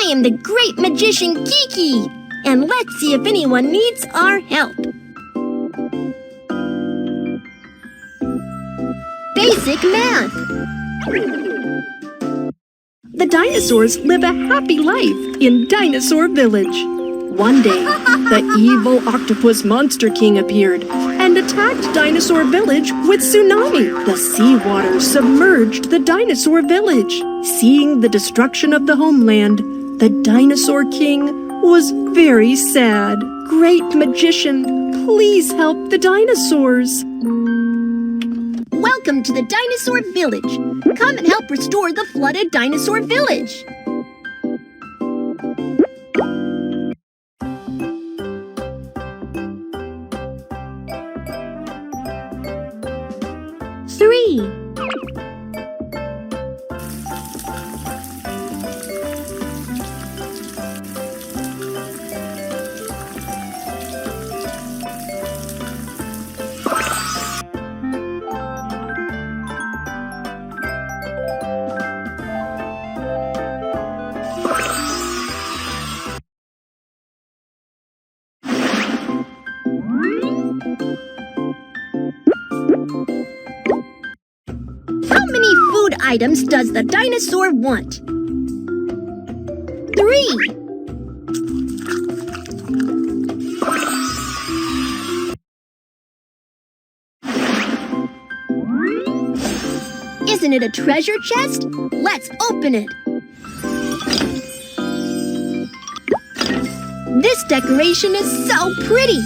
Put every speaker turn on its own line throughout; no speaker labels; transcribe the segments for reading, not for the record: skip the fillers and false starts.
I am the great magician Kiki, and let's see if anyone needs our help. Basic math.
The dinosaurs live a happy life in Dinosaur Village. One day, the evil octopus monster king appeared and attacked Dinosaur Village with tsunami. The seawater submerged the Dinosaur Village. Seeing the destruction of the homeland, the Dinosaur King was very sad. Great magician, please help the dinosaurs.
Welcome to the Dinosaur Village. Come and help restore the flooded Dinosaur Village. Three. How many food items does the dinosaur want? 3. Isn't it a treasure chest? Let's open it. This decoration is so pretty.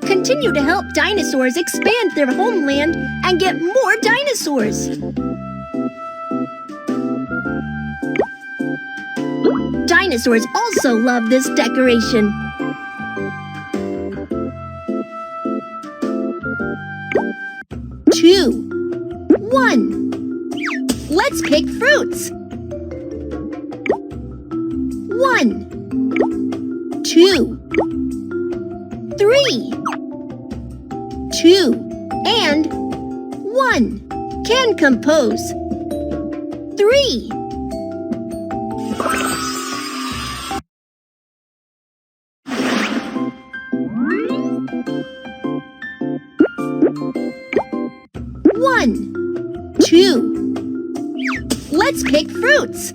Continue to help dinosaurs expand their homeland and get more dinosaurs. Dinosaurs also love this decoration. Two. 1. Let's pick fruits. 1. 2. 3. 2 and 1 can compose 3. One, 2. Let's pick fruits.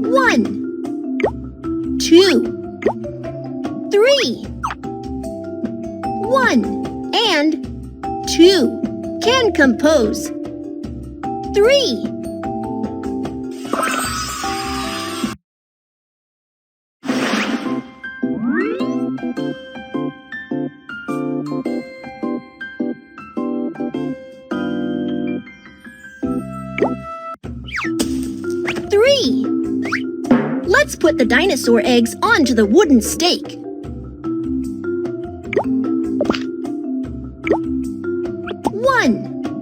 1, 2, 3. 1 and 2 can compose 3. Let's put the dinosaur eggs onto the wooden stake. 1,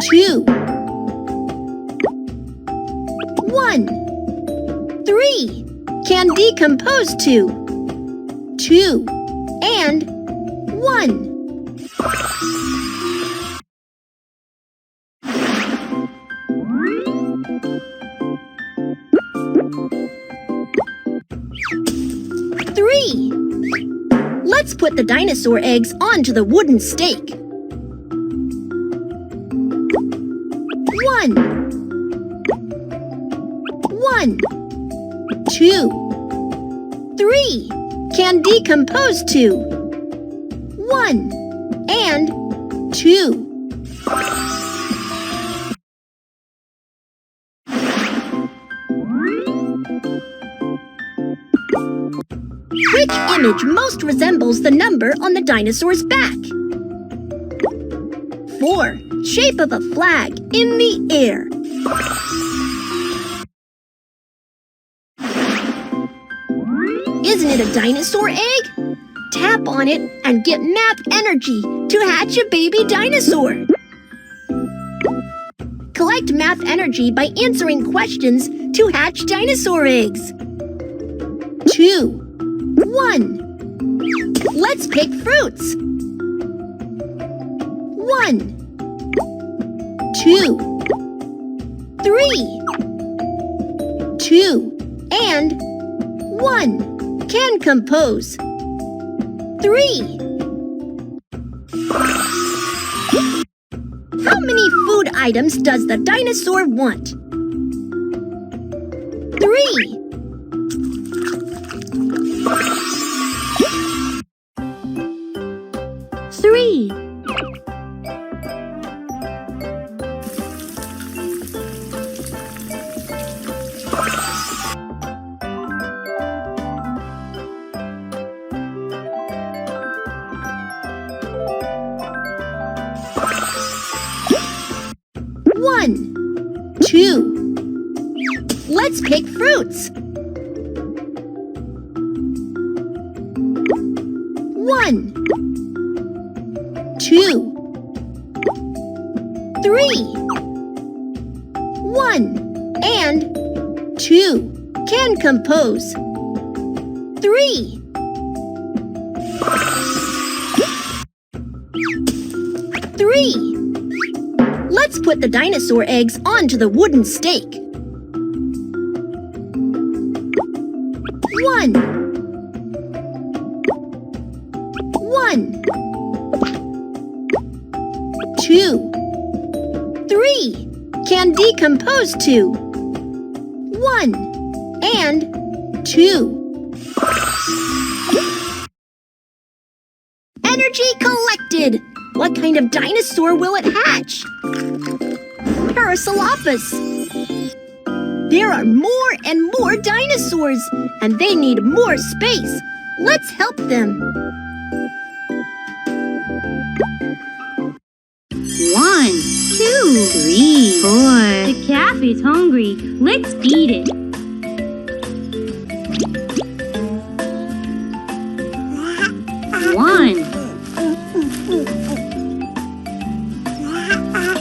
2, 1, 3 can decompose to 2 and 1. Let's put the dinosaur eggs onto the wooden stake. 1, 1, 2, 3 can decompose to 1 and 2. Which image most resembles the number on the dinosaur's back? 4. Shape of a flag in the air. Isn't it a dinosaur egg? Tap on it and get map energy to hatch a baby dinosaur. Collect map energy by answering questions to hatch dinosaur eggs. 2. 1. Let's pick fruits. 1, 2, and 1 can compose. 3. How many food items does the dinosaur want? 3. 3. 1, 2. Let's pick fruits. 1, 2, 3. 1 and 2 can compose. 3. 3. Let's put the dinosaur eggs onto the wooden stake. 1, 1, 2, 3 can decompose to 1 and 2. Energy collected! What kind of dinosaur will it hatch? Parasaurolophus. There are more and more dinosaurs, and they need more space. Let's help them.
1, 2, 3, 4. The calf is hungry. Let's feed it. 1,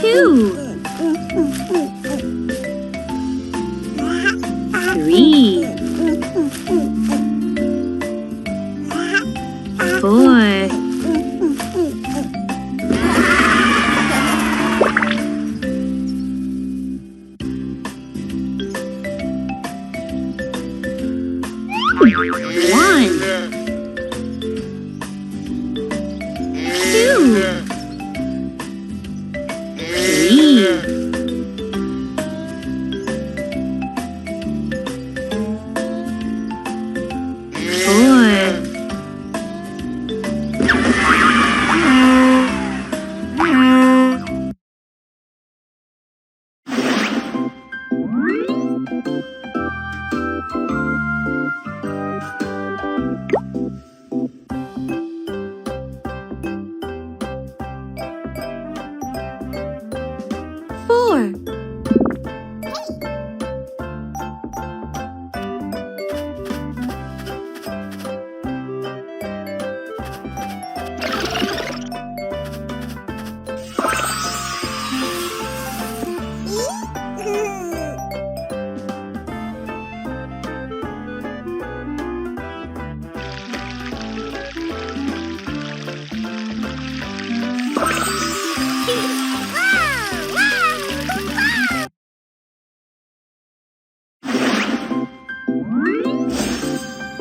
2, 3, 4. One, 2, 3, 4.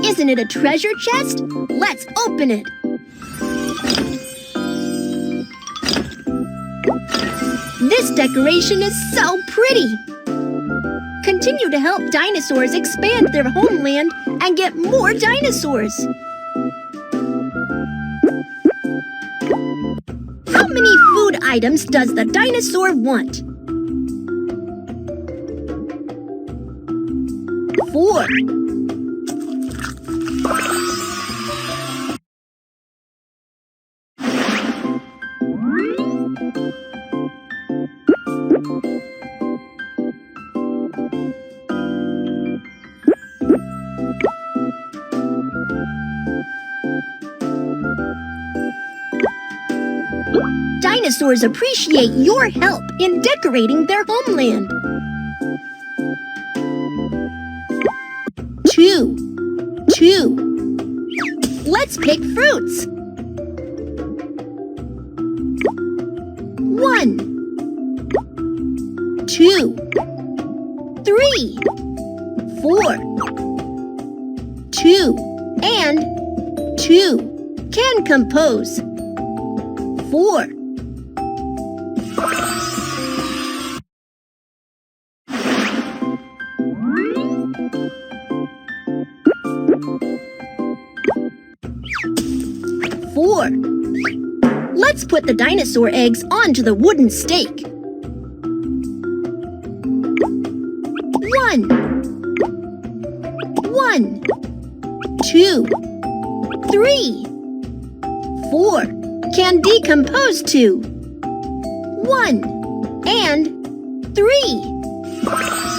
Isn't it a treasure chest? Let's open it. This decoration is so pretty. Continue to help dinosaurs expand their homeland and get more dinosaurs. How many food items does the dinosaur want? 4. 5. Dinosaurs appreciate your help in decorating their homeland. 2. Let's pick fruits. 1, 2, 3, 4. 2 and 2 can compose 4. 4. Let's put the dinosaur eggs onto the wooden stake. 1 1 2 3 4 can decompose to 1 and 3.